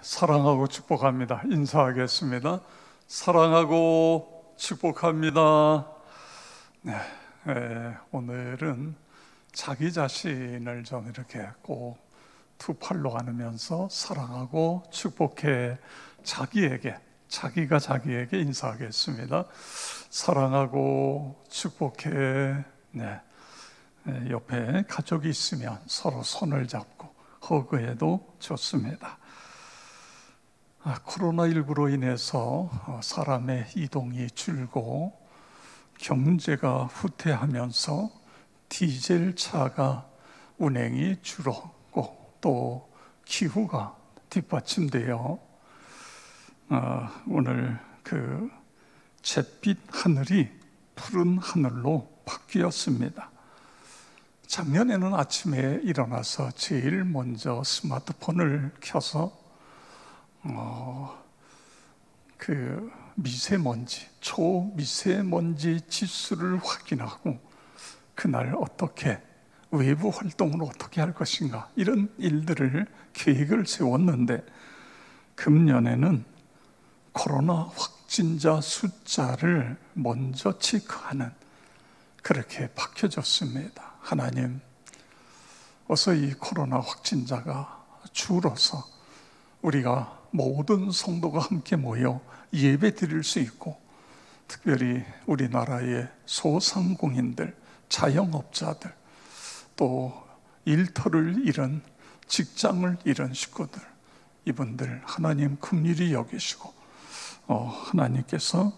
사랑하고 축복합니다. 인사하겠습니다. 사랑하고 축복합니다. 오늘은 자기 자신을 좀 이렇게 꼭 두 팔로 안으면서 사랑하고 축복해 자기가 자기에게 인사하겠습니다. 사랑하고 축복해. 옆에 가족이 있으면 서로 손을 잡고 허그해도 좋습니다. 코로나19로 인해서 사람의 이동이 줄고 경제가 후퇴하면서 디젤 차가 운행이 줄었고 또 기후가 뒷받침되어 오늘 그 잿빛 하늘이 푸른 하늘로 바뀌었습니다. 작년에는 아침에 일어나서 제일 먼저 스마트폰을 켜서 그 미세먼지, 초미세먼지 지수를 확인하고 그날 어떻게 외부 활동을 어떻게 할 것인가 이런 일들을 계획을 세웠는데 금년에는 코로나 확진자 숫자를 먼저 체크하는 그렇게 바뀌어졌습니다. 하나님, 어서 이 코로나 확진자가 줄어서 우리가 모든 성도가 함께 모여 예배 드릴 수 있고 특별히 우리나라의 소상공인들, 자영업자들 또 일터를 잃은 직장을 잃은 식구들 이분들 하나님 긍휼히 여기시고 하나님께서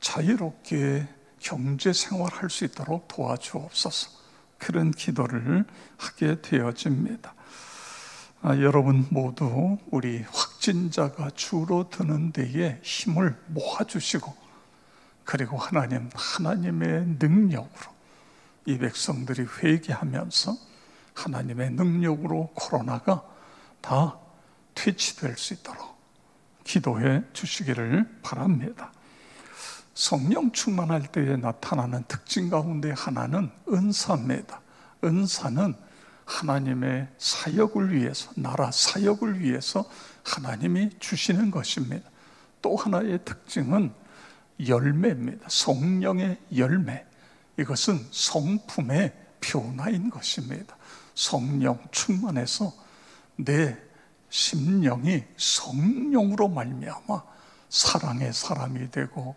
자유롭게 경제 생활할 수 있도록 도와주옵소서. 그런 기도를 하게 되어집니다. 여러분 모두 우리 확진자가 줄어드는 데에 힘을 모아주시고 그리고 하나님의 능력으로 이 백성들이 회개하면서 하나님의 능력으로 코로나가 다 퇴치될 수 있도록 기도해 주시기를 바랍니다. 성령 충만할 때에 나타나는 특징 가운데 하나는 은사입니다. 은사는 하나님의 사역을 위해서, 나라 사역을 위해서 하나님이 주시는 것입니다. 또 하나의 특징은 열매입니다. 성령의 열매. 이것은 성품의 변화인 것입니다. 성령 충만해서 내 심령이 성령으로 말미암아 사랑의 사람이 되고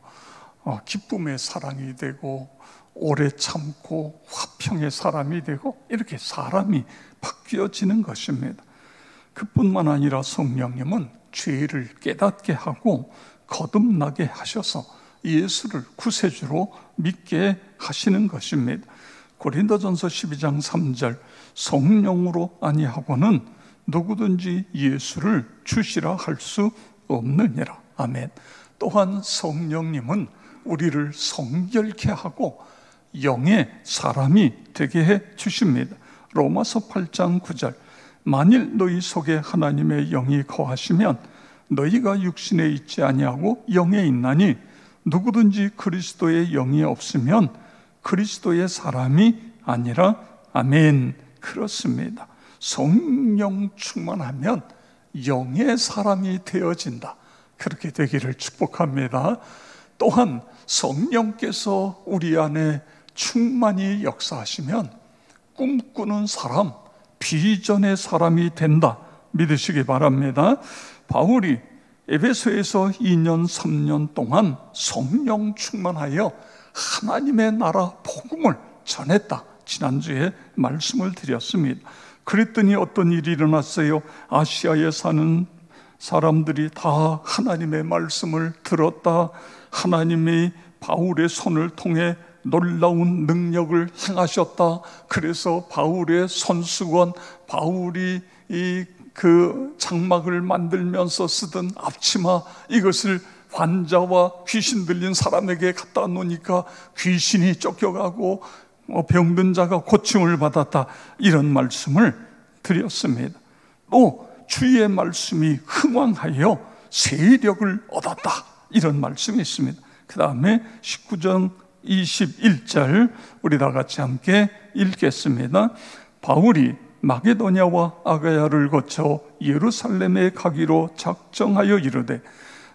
기쁨의 사랑이 되고 오래 참고 화평의 사람이 되고 이렇게 사람이 바뀌어지는 것입니다. 그뿐만 아니라 성령님은 죄를 깨닫게 하고 거듭나게 하셔서 예수를 구세주로 믿게 하시는 것입니다. 고린도전서 12장 3절 성령으로 아니하고는 누구든지 예수를 주시라 할 수 없느니라. 아멘. 또한 성령님은 우리를 성결케 하고 영의 사람이 되게 해 주십니다. 로마서 8장 9절 만일 너희 속에 하나님의 영이 거하시면 너희가 육신에 있지 아니하고 영에 있나니 누구든지 그리스도의 영이 없으면 그리스도의 사람이 아니라. 아멘. 그렇습니다. 성령 충만하면 영의 사람이 되어진다. 그렇게 되기를 축복합니다. 또한 성령께서 우리 안에 충만히 역사하시면 꿈꾸는 사람, 비전의 사람이 된다. 믿으시기 바랍니다. 바울이 에베소에서 2년 3년 동안 성령 충만하여 하나님의 나라 복음을 전했다. 지난주에 말씀을 드렸습니다. 그랬더니 어떤 일이 일어났어요? 아시아에 사는 사람들이 다 하나님의 말씀을 들었다. 하나님이 바울의 손을 통해 놀라운 능력을 행하셨다. 그래서 바울의 손수건, 바울이 그 장막을 만들면서 쓰던 앞치마 이것을 환자와 귀신 들린 사람에게 갖다 놓으니까 귀신이 쫓겨가고 병든 자가 고침을 받았다. 이런 말씀을 드렸습니다. 또 주의 말씀이 흥왕하여 세력을 얻었다. 이런 말씀이 있습니다. 그 다음에 19장 21절 우리 다 같이 함께 읽겠습니다. 바울이 마게도냐와 아가야를 거쳐 예루살렘에 가기로 작정하여 이르되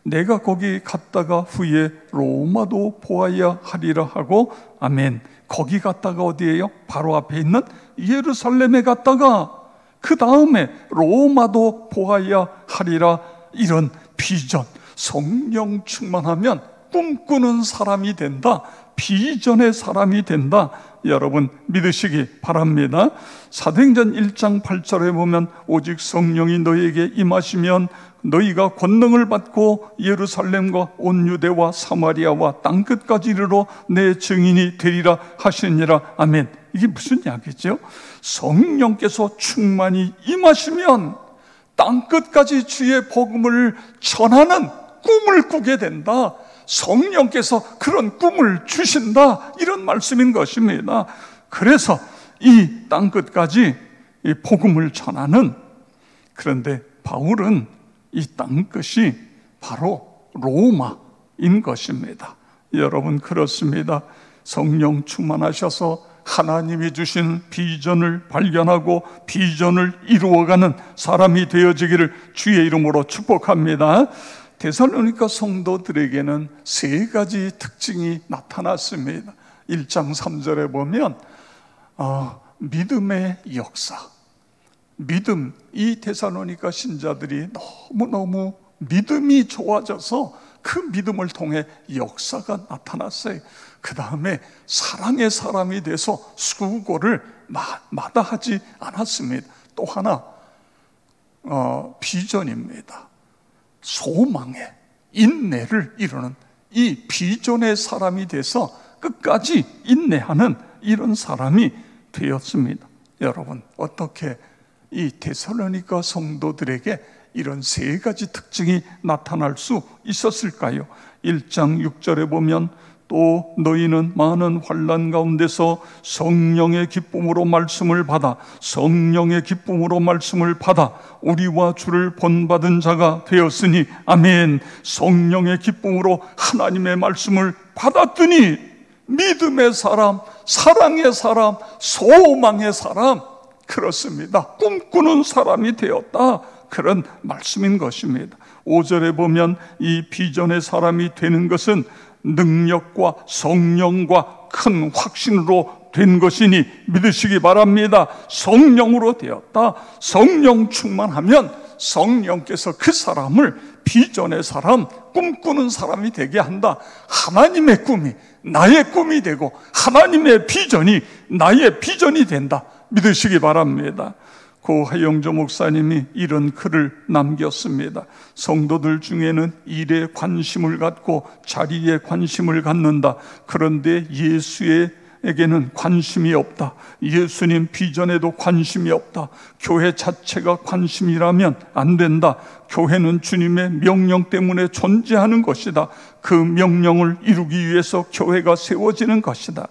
내가 거기 갔다가 후에 로마도 보아야 하리라 하고 아멘. 거기 갔다가 어디예요? 바로 앞에 있는 예루살렘에 갔다가 그 다음에 로마도 보아야 하리라. 이런 비전, 성령 충만하면 꿈꾸는 사람이 된다, 비전의 사람이 된다. 여러분 믿으시기 바랍니다. 사도행전 1장 8절에 보면 오직 성령이 너희에게 임하시면 너희가 권능을 받고 예루살렘과 온 유대와 사마리아와 땅끝까지 이르러 내 증인이 되리라 하시니라. 아멘. 이게 무슨 이야기죠? 성령께서 충만히 임하시면 땅끝까지 주의 복음을 전하는 꿈을 꾸게 된다. 성령께서 그런 꿈을 주신다, 이런 말씀인 것입니다. 그래서 이 땅끝까지 이 복음을 전하는, 그런데 바울은 이 땅끝이 바로 로마인 것입니다. 여러분 그렇습니다. 성령 충만하셔서 하나님이 주신 비전을 발견하고 비전을 이루어가는 사람이 되어지기를 주의 이름으로 축복합니다. 데살로니가 성도들에게는 세 가지 특징이 나타났습니다. 1장 3절에 보면 믿음의 역사, 믿음, 이 데살로니가 신자들이 너무너무 믿음이 좋아져서 그 믿음을 통해 역사가 나타났어요. 그 다음에 사랑의 사람이 돼서 수고를 마다하지 않았습니다. 또 하나 비전입니다. 소망의 인내를 이루는, 이 비전의 사람이 돼서 끝까지 인내하는 이런 사람이 되었습니다. 여러분 어떻게 이 데살로니가 성도들에게 이런 세 가지 특징이 나타날 수 있었을까요? 1장 6절에 보면 또 너희는 많은 환난 가운데서 성령의 기쁨으로 말씀을 받아 우리와 주를 본받은 자가 되었으니 아멘. 성령의 기쁨으로 하나님의 말씀을 받았더니 믿음의 사람, 사랑의 사람, 소망의 사람, 그렇습니다. 꿈꾸는 사람이 되었다, 그런 말씀인 것입니다. 5절에 보면 이 비전의 사람이 되는 것은 능력과 성령과 큰 확신으로 된 것이니 믿으시기 바랍니다. 성령으로 되었다. 성령 충만하면 성령께서 그 사람을 비전의 사람, 꿈꾸는 사람이 되게 한다. 하나님의 꿈이 나의 꿈이 되고 하나님의 비전이 나의 비전이 된다. 믿으시기 바랍니다. 고 하영조 목사님이 이런 글을 남겼습니다. 성도들 중에는 일에 관심을 갖고 자리에 관심을 갖는다. 그런데 예수에게는 관심이 없다. 예수님 비전에도 관심이 없다. 교회 자체가 관심이라면 안 된다. 교회는 주님의 명령 때문에 존재하는 것이다. 그 명령을 이루기 위해서 교회가 세워지는 것이다.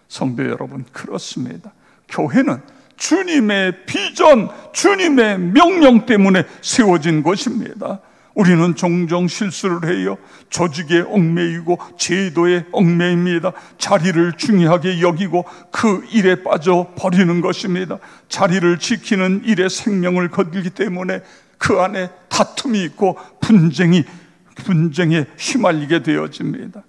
성도 여러분 그렇습니다. 교회는 주님의 비전, 주님의 명령 때문에 세워진 것입니다. 우리는 종종 실수를 해요. 조직에 얽매이고 제도에 얽매입니다. 자리를 중요하게 여기고 그 일에 빠져 버리는 것입니다. 자리를 지키는 일에 생명을 걸기 때문에 그 안에 다툼이 있고 분쟁에 휘말리게 되어집니다.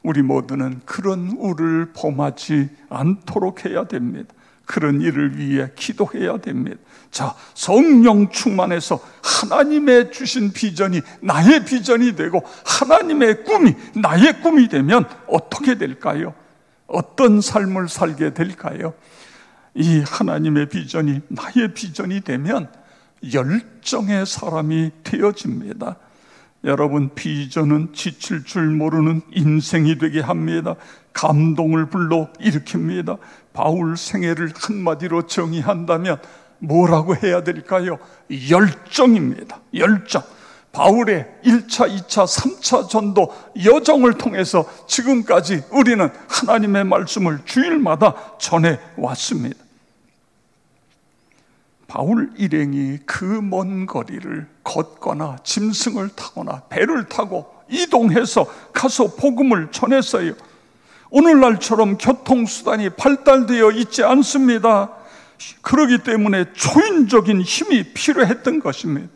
우리 모두는 그런 우를 범하지 않도록 해야 됩니다. 그런 일을 위해 기도해야 됩니다. 자, 성령 충만해서 하나님의 주신 비전이 나의 비전이 되고 하나님의 꿈이 나의 꿈이 되면 어떻게 될까요? 어떤 삶을 살게 될까요? 이 하나님의 비전이 나의 비전이 되면 열정의 사람이 되어집니다. 여러분 비전은 지칠 줄 모르는 인생이 되게 합니다. 감동을 불러일으킵니다. 바울 생애를 한마디로 정의한다면 뭐라고 해야 될까요? 열정입니다. 열정. 바울의 1차, 2차, 3차 전도 여정을 통해서 지금까지 우리는 하나님의 말씀을 주일마다 전해왔습니다. 바울 일행이 그 먼 거리를 걷거나 짐승을 타거나 배를 타고 이동해서 가서 복음을 전했어요. 오늘날처럼 교통수단이 발달되어 있지 않습니다. 그러기 때문에 초인적인 힘이 필요했던 것입니다.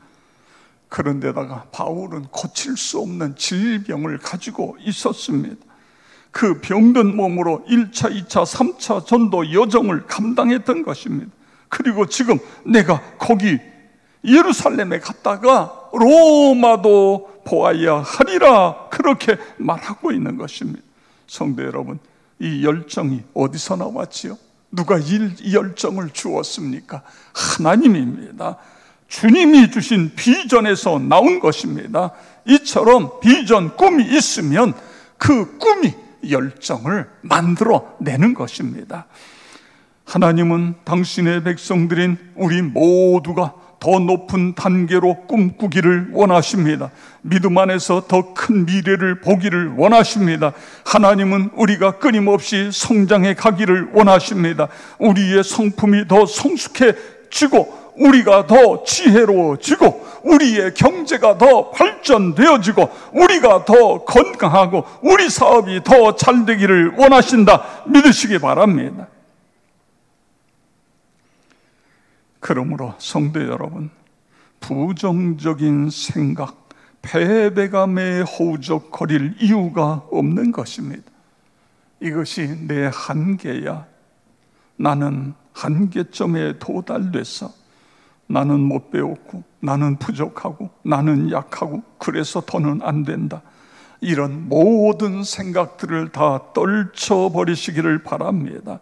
그런데다가 바울은 고칠 수 없는 질병을 가지고 있었습니다. 그 병든 몸으로 1차, 2차, 3차 전도 여정을 감당했던 것입니다. 그리고 지금 내가 거기 예루살렘에 갔다가 로마도 보아야 하리라, 그렇게 말하고 있는 것입니다. 성도 여러분, 이 열정이 어디서 나왔지요? 누가 이 열정을 주었습니까? 하나님입니다. 주님이 주신 비전에서 나온 것입니다. 이처럼 비전, 꿈이 있으면 그 꿈이 열정을 만들어내는 것입니다. 하나님은 당신의 백성들인 우리 모두가 더 높은 단계로 꿈꾸기를 원하십니다. 믿음 안에서 더 큰 미래를 보기를 원하십니다. 하나님은 우리가 끊임없이 성장해 가기를 원하십니다. 우리의 성품이 더 성숙해지고 우리가 더 지혜로워지고 우리의 경제가 더 발전되어지고 우리가 더 건강하고 우리 사업이 더 잘 되기를 원하신다 믿으시기 바랍니다. 그러므로 성도 여러분, 부정적인 생각, 패배감에 허우적거릴 이유가 없는 것입니다. 이것이 내 한계야. 나는 한계점에 도달됐어. 나는 못 배웠고, 나는 부족하고, 나는 약하고, 그래서 더는 안 된다. 이런 모든 생각들을 다 떨쳐버리시기를 바랍니다.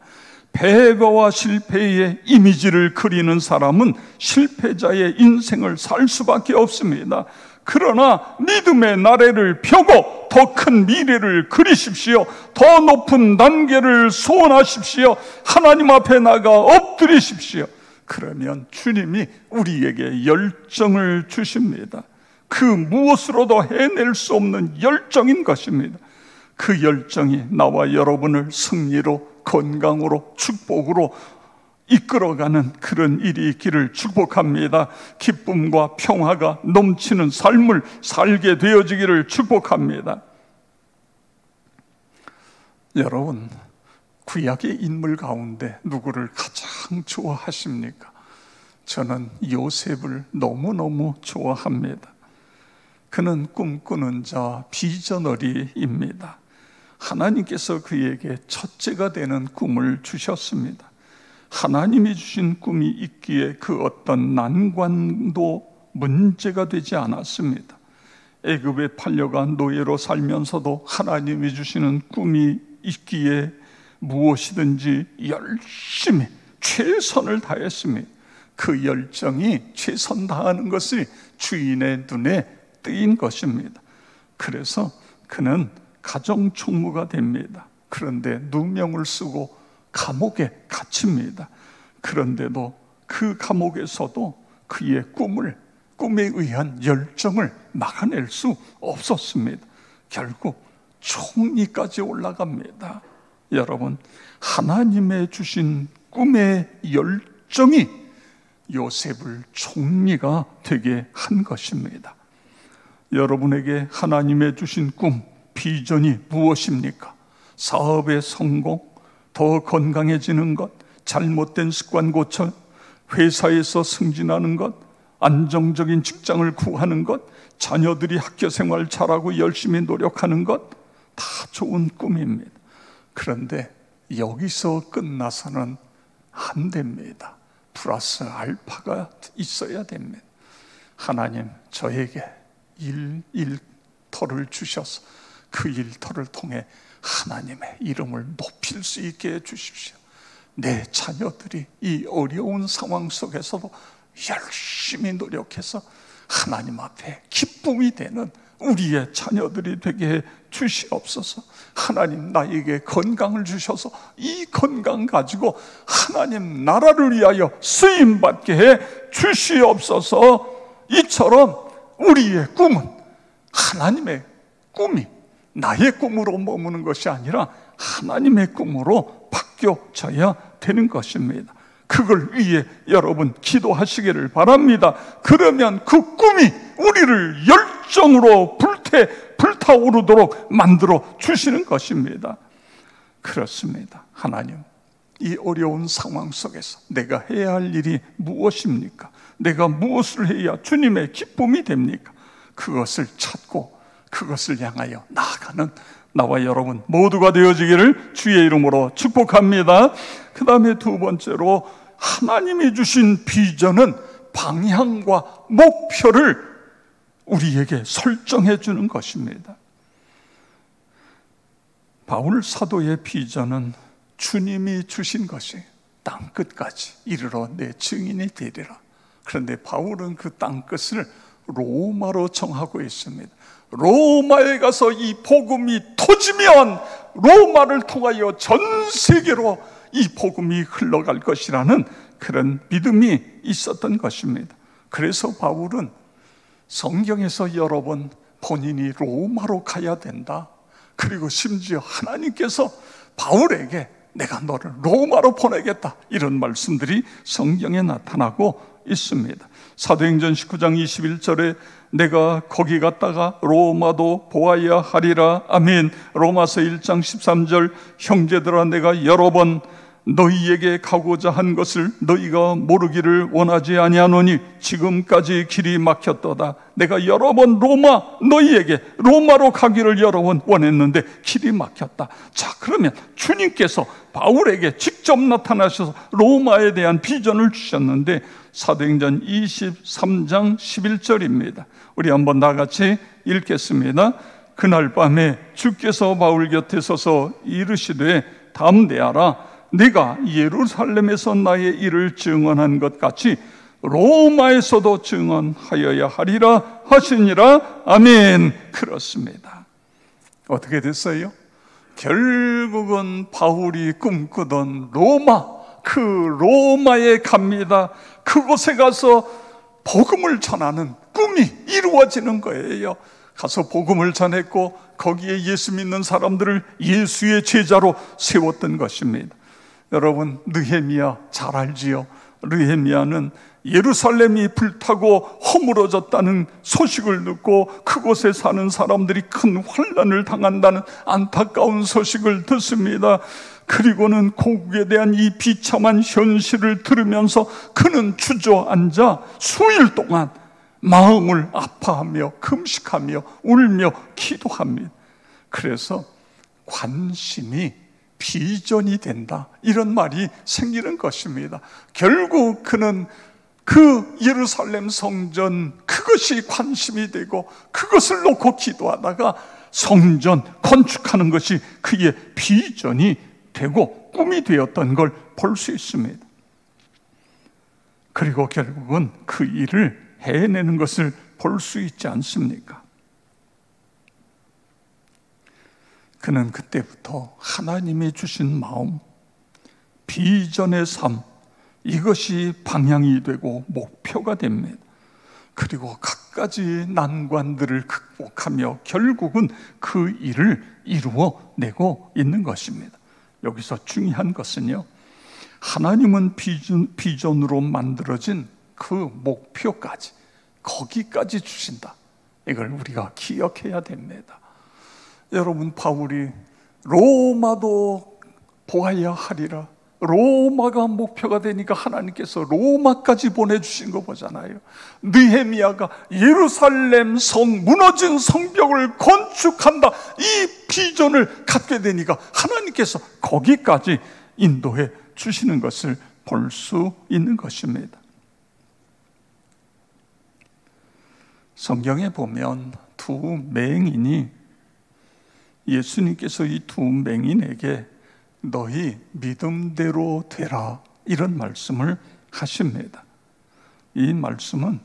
패배와 실패의 이미지를 그리는 사람은 실패자의 인생을 살 수밖에 없습니다. 그러나 믿음의 나래를 펴고 더 큰 미래를 그리십시오. 더 높은 단계를 소원하십시오. 하나님 앞에 나가 엎드리십시오. 그러면 주님이 우리에게 열정을 주십니다. 그 무엇으로도 해낼 수 없는 열정인 것입니다. 그 열정이 나와 여러분을 승리로, 건강으로, 축복으로 이끌어가는 그런 일이 있기를 축복합니다. 기쁨과 평화가 넘치는 삶을 살게 되어지기를 축복합니다. 여러분, 구약의 인물 가운데 누구를 가장 좋아하십니까? 저는 요셉을 너무너무 좋아합니다. 그는 꿈꾸는 자, 비저너리입니다. 하나님께서 그에게 첫째가 되는 꿈을 주셨습니다. 하나님이 주신 꿈이 있기에 그 어떤 난관도 문제가 되지 않았습니다. 애굽에 팔려가 노예로 살면서도 하나님이 주시는 꿈이 있기에 무엇이든지 열심히 최선을 다했습니다. 그 열정이 최선 다하는 것이 주인의 눈에 뜨인 것입니다. 그래서 그는 가정총무가 됩니다. 그런데 누명을 쓰고 감옥에 갇힙니다. 그런데도 그 감옥에서도 그의 꿈에 의한 열정을 막아낼 수 없었습니다. 결국 총리까지 올라갑니다. 여러분, 하나님의 주신 꿈의 열정이 요셉을 총리가 되게 한 것입니다. 여러분에게 하나님의 주신 꿈, 비전이 무엇입니까? 사업의 성공, 더 건강해지는 것, 잘못된 습관 고쳐 회사에서 승진하는 것, 안정적인 직장을 구하는 것, 자녀들이 학교 생활 잘하고 열심히 노력하는 것, 다 좋은 꿈입니다. 그런데 여기서 끝나서는 안 됩니다. 플러스 알파가 있어야 됩니다. 하나님, 저에게 일터를 주셔서 그 일터를 통해 하나님의 이름을 높일 수 있게 해주십시오. 내 자녀들이 이 어려운 상황 속에서도 열심히 노력해서 하나님 앞에 기쁨이 되는 우리의 자녀들이 되게 해 주시옵소서. 하나님, 나에게 건강을 주셔서 이 건강 가지고 하나님 나라를 위하여 쓰임받게 해 주시옵소서. 이처럼 우리의 꿈은 하나님의 꿈이 나의 꿈으로 머무는 것이 아니라 하나님의 꿈으로 바뀌어져야 되는 것입니다. 그걸 위해 여러분 기도하시기를 바랍니다. 그러면 그 꿈이 우리를 열정으로 불타오르도록 만들어 주시는 것입니다. 그렇습니다. 하나님, 이 어려운 상황 속에서 내가 해야 할 일이 무엇입니까? 내가 무엇을 해야 주님의 기쁨이 됩니까? 그것을 찾고 그것을 향하여 나아가는 나와 여러분 모두가 되어지기를 주의 이름으로 축복합니다. 그 다음에 두 번째로, 하나님이 주신 비전은 방향과 목표를 우리에게 설정해 주는 것입니다. 바울 사도의 비전은 주님이 주신 것이 땅끝까지 이르러 내 증인이 되리라. 그런데 바울은 그 땅끝을 로마로 정하고 있습니다. 로마에 가서 이 복음이 터지면 로마를 통하여 전 세계로 이 복음이 흘러갈 것이라는 그런 믿음이 있었던 것입니다. 그래서 바울은 성경에서 여러 번 본인이 로마로 가야 된다, 그리고 심지어 하나님께서 바울에게 내가 너를 로마로 보내겠다, 이런 말씀들이 성경에 나타나고 있습니다. 사도행전 19장 21절에 내가 거기 갔다가 로마도 보아야 하리라. 아멘. 로마서 1장 13절 형제들아, 내가 여러 번 너희에게 가고자 한 것을 너희가 모르기를 원하지 아니하노니 지금까지 길이 막혔도다. 내가 여러 번 너희에게 로마로 가기를 여러 번 원했는데 길이 막혔다. 자, 그러면 주님께서 바울에게 직접 나타나셔서 로마에 대한 비전을 주셨는데, 사도행전 23장 11절입니다. 우리 한번 다 같이 읽겠습니다. 그날 밤에 주께서 바울 곁에 서서 이르시되 담대하라. 네가 예루살렘에서 나의 일을 증언한 것 같이 로마에서도 증언하여야 하리라 하시니라. 아멘. 그렇습니다. 어떻게 됐어요? 결국은 바울이 꿈꾸던 로마, 그 로마에 갑니다. 그곳에 가서 복음을 전하는 꿈이 이루어지는 거예요. 가서 복음을 전했고 거기에 예수 믿는 사람들을 예수의 제자로 세웠던 것입니다. 여러분, 느헤미야 잘 알지요? 느헤미야는 예루살렘이 불타고 허물어졌다는 소식을 듣고 그곳에 사는 사람들이 큰 환난을 당한다는 안타까운 소식을 듣습니다. 그리고는 고국에 대한 이 비참한 현실을 들으면서 그는 주저앉아 수일 동안 마음을 아파하며 금식하며 울며 기도합니다. 그래서 관심이 비전이 된다, 이런 말이 생기는 것입니다. 결국 그는 그 예루살렘 성전, 그것이 관심이 되고 그것을 놓고 기도하다가 성전 건축하는 것이 그의 비전이 되고 꿈이 되었던 걸 볼 수 있습니다. 그리고 결국은 그 일을 해내는 것을 볼 수 있지 않습니까? 그는 그때부터 하나님이 주신 마음, 비전의 삶, 이것이 방향이 되고 목표가 됩니다. 그리고 갖가지 난관들을 극복하며 결국은 그 일을 이루어내고 있는 것입니다. 여기서 중요한 것은요, 하나님은 비전으로 만들어진 그 목표까지, 거기까지 주신다, 이걸 우리가 기억해야 됩니다. 여러분, 바울이 로마도 보아야 하리라, 로마가 목표가 되니까 하나님께서 로마까지 보내주신 거 보잖아요. 느헤미야가 예루살렘 무너진 성벽을 건축한다, 이 비전을 갖게 되니까 하나님께서 거기까지 인도해 주시는 것을 볼 수 있는 것입니다. 성경에 보면 두 맹인이, 예수님께서 이 두 맹인에게 너희 믿음대로 되라, 이런 말씀을 하십니다. 이 말씀은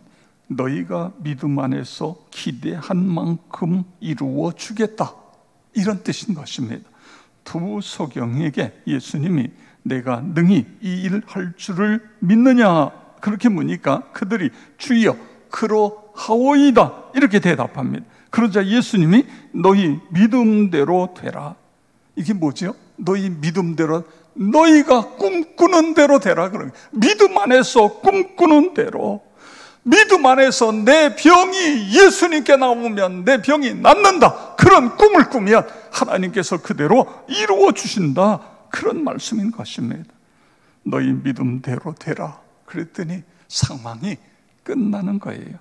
너희가 믿음 안에서 기대한 만큼 이루어 주겠다, 이런 뜻인 것입니다. 두 소경에게 예수님이 내가 능히 이 일 할 줄을 믿느냐, 그렇게 묻니까 그들이 주여 그러하오이다, 이렇게 대답합니다. 그러자 예수님이 너희 믿음대로 되라. 이게 뭐죠? 너희 믿음대로, 너희가 꿈꾸는 대로 되라. 그러면 믿음 안에서 꿈꾸는 대로, 믿음 안에서 내 병이 예수님께 나오면 내 병이 낫는다, 그런 꿈을 꾸면 하나님께서 그대로 이루어 주신다, 그런 말씀인 것입니다. 너희 믿음대로 되라. 그랬더니 상황이 끝나는 거예요.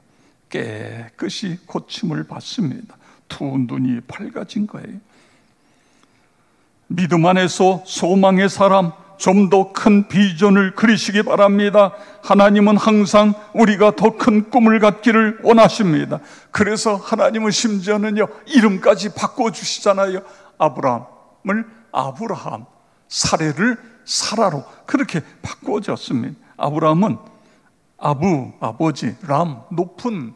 깨끗이 고침을 받습니다. 두 눈이 밝아진 거예요. 믿음 안에서 소망의 사람, 좀 더 큰 비전을 그리시기 바랍니다. 하나님은 항상 우리가 더 큰 꿈을 갖기를 원하십니다. 그래서 하나님은 심지어는요, 이름까지 바꿔주시잖아요. 아브라함을 아브라함, 사레를 사라로 그렇게 바꿔줬습니다. 아브라함은 아버지, 람, 높은,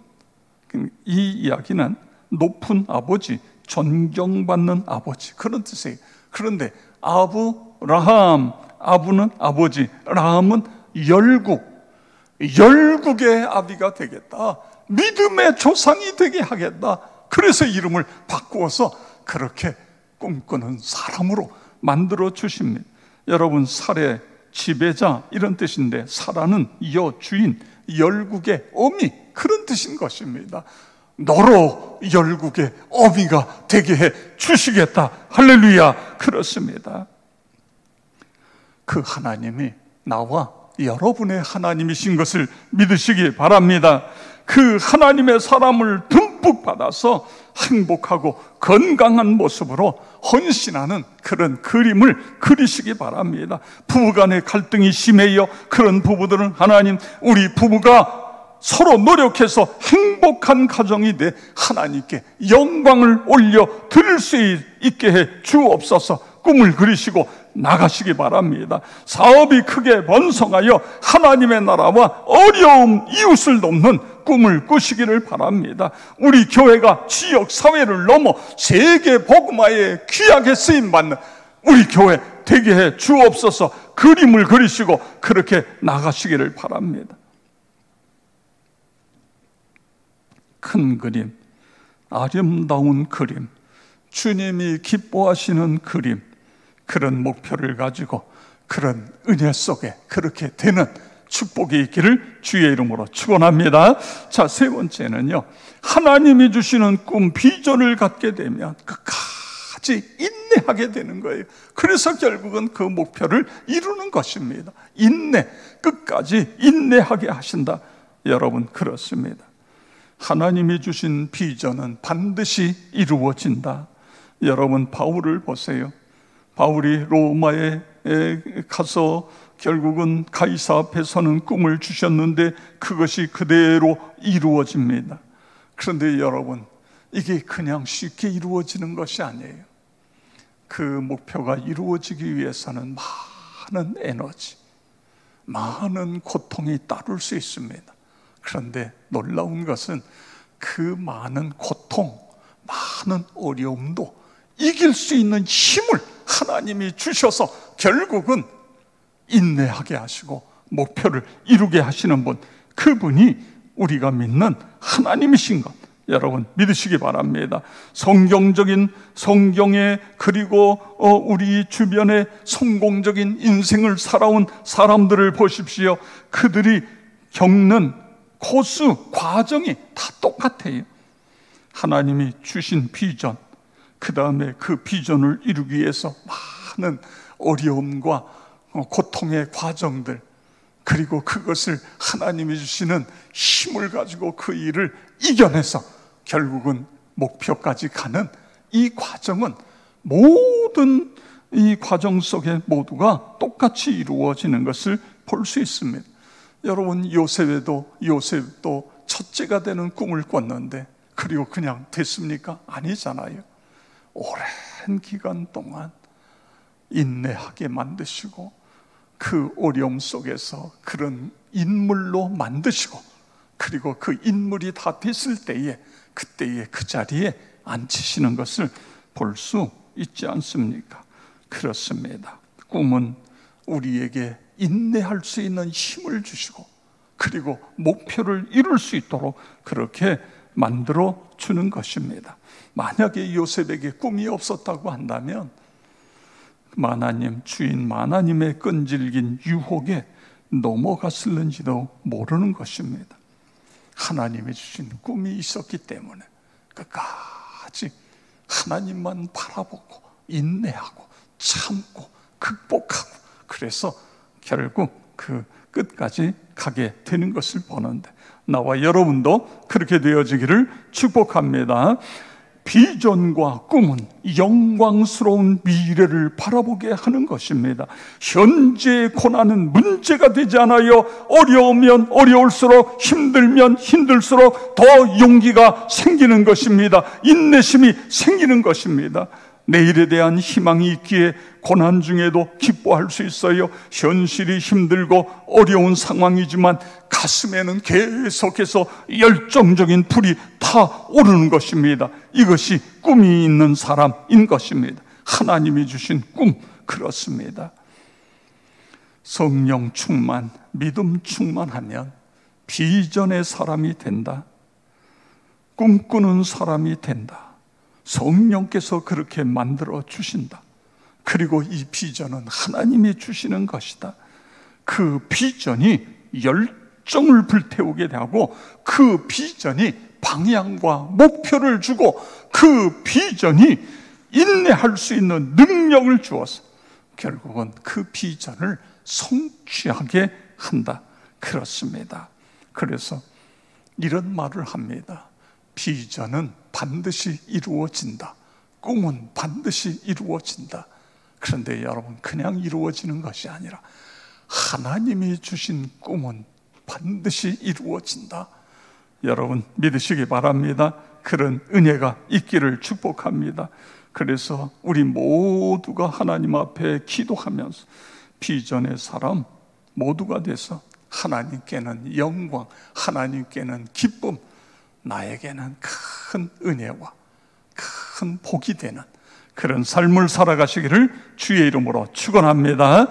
이 이야기는 높은 아버지, 존경받는 아버지, 그런 뜻이에요. 그런데 아브라함, 아부는 아버지, 라함은 열국의 아비가 되겠다, 믿음의 조상이 되게 하겠다. 그래서 이름을 바꾸어서 그렇게 꿈꾸는 사람으로 만들어 주십니다. 여러분, 사례, 지배자 이런 뜻인데, 사라는 여주인, 열국의 어미, 그런 뜻인 것입니다. 너로 열국의 어미가 되게 해 주시겠다. 할렐루야. 그렇습니다. 그 하나님이 나와 여러분의 하나님이신 것을 믿으시기 바랍니다. 그 하나님의 사람을 듬뿍 받아서 행복하고 건강한 모습으로 헌신하는 그런 그림을 그리시기 바랍니다. 부부간의 갈등이 심해요. 그런 부부들은 하나님, 우리 부부가 서로 노력해서 행복한 가정이 돼 하나님께 영광을 올려 드릴 수 있게 해 주옵소서. 꿈을 그리시고 나가시기 바랍니다. 사업이 크게 번성하여 하나님의 나라와 어려움, 이웃을 돕는 꿈을 꾸시기를 바랍니다. 우리 교회가 지역 사회를 넘어 세계 복음화에 귀하게 쓰임받는 우리 교회 되게 해 주옵소서. 그림을 그리시고 그렇게 나가시기를 바랍니다. 큰 그림, 아름다운 그림, 주님이 기뻐하시는 그림, 그런 목표를 가지고 그런 은혜 속에 그렇게 되는 축복이 있기를 주의 이름으로 축원합니다. 자, 세 번째는요, 하나님이 주시는 꿈, 비전을 갖게 되면 끝까지 인내하게 되는 거예요. 그래서 결국은 그 목표를 이루는 것입니다. 인내, 끝까지 인내하게 하신다. 여러분, 그렇습니다. 하나님이 주신 비전은 반드시 이루어진다. 여러분, 바울을 보세요. 바울이 로마에 가서 결국은 가이사 앞에서는 꿈을 주셨는데 그것이 그대로 이루어집니다. 그런데 여러분, 이게 그냥 쉽게 이루어지는 것이 아니에요. 그 목표가 이루어지기 위해서는 많은 에너지, 많은 고통이 따를 수 있습니다. 그런데 놀라운 것은 그 많은 고통, 많은 어려움도 이길 수 있는 힘을 하나님이 주셔서 결국은 인내하게 하시고 목표를 이루게 하시는 분, 그분이 우리가 믿는 하나님이신 것, 여러분 믿으시기 바랍니다. 성경에 그리고 우리 주변에 성공적인 인생을 살아온 사람들을 보십시오. 그들이 겪는 코스, 과정이 다 똑같아요. 하나님이 주신 비전, 그 다음에 그 비전을 이루기 위해서 많은 어려움과 고통의 과정들, 그리고 그것을 하나님이 주시는 힘을 가지고 그 일을 이겨내서 결국은 목표까지 가는 이 과정은, 모든 이 과정 속에 모두가 똑같이 이루어지는 것을 볼 수 있습니다. 여러분, 요셉도 첫째가 되는 꿈을 꿨는데 그리고 그냥 됐습니까? 아니잖아요. 오랜 기간 동안 인내하게 만드시고 그 어려움 속에서 그런 인물로 만드시고, 그리고 그 인물이 다 됐을 때에 그때에 그 자리에 앉히시는 것을 볼 수 있지 않습니까? 그렇습니다. 꿈은 우리에게 인내할 수 있는 힘을 주시고 그리고 목표를 이룰 수 있도록 그렇게 만들어 주는 것입니다. 만약에 요셉에게 꿈이 없었다고 한다면 주인 마나님의 끈질긴 유혹에 넘어갔을는지도 모르는 것입니다. 하나님이 주신 꿈이 있었기 때문에 끝까지 하나님만 바라보고 인내하고 참고 극복하고, 그래서 결국 그 끝까지 가게 되는 것을 보는데, 나와 여러분도 그렇게 되어지기를 축복합니다. 비전과 꿈은 영광스러운 미래를 바라보게 하는 것입니다. 현재의 고난은 문제가 되지 않아요. 어려우면 어려울수록, 힘들면 힘들수록 더 용기가 생기는 것입니다. 인내심이 생기는 것입니다. 내일에 대한 희망이 있기에 고난 중에도 기뻐할 수 있어요. 현실이 힘들고 어려운 상황이지만 가슴에는 계속해서 열정적인 불이 타오르는 것입니다. 이것이 꿈이 있는 사람인 것입니다. 하나님이 주신 꿈, 그렇습니다. 성령 충만, 믿음 충만하면 비전의 사람이 된다. 꿈꾸는 사람이 된다. 성령께서 그렇게 만들어 주신다. 그리고 이 비전은 하나님이 주시는 것이다. 그 비전이 열정을 불태우게 되고, 그 비전이 방향과 목표를 주고, 그 비전이 인내할 수 있는 능력을 주어서 결국은 그 비전을 성취하게 한다. 그렇습니다. 그래서 이런 말을 합니다. 비전은 반드시 이루어진다. 꿈은 반드시 이루어진다. 그런데 여러분, 그냥 이루어지는 것이 아니라 하나님이 주신 꿈은 반드시 이루어진다. 여러분 믿으시기 바랍니다. 그런 은혜가 있기를 축복합니다. 그래서 우리 모두가 하나님 앞에 기도하면서 비전의 사람 모두가 돼서 하나님께는 영광, 하나님께는 기쁨, 나에게는 큰 은혜와 큰 복이 되는 그런 삶을 살아가시기를 주의 이름으로 축원합니다.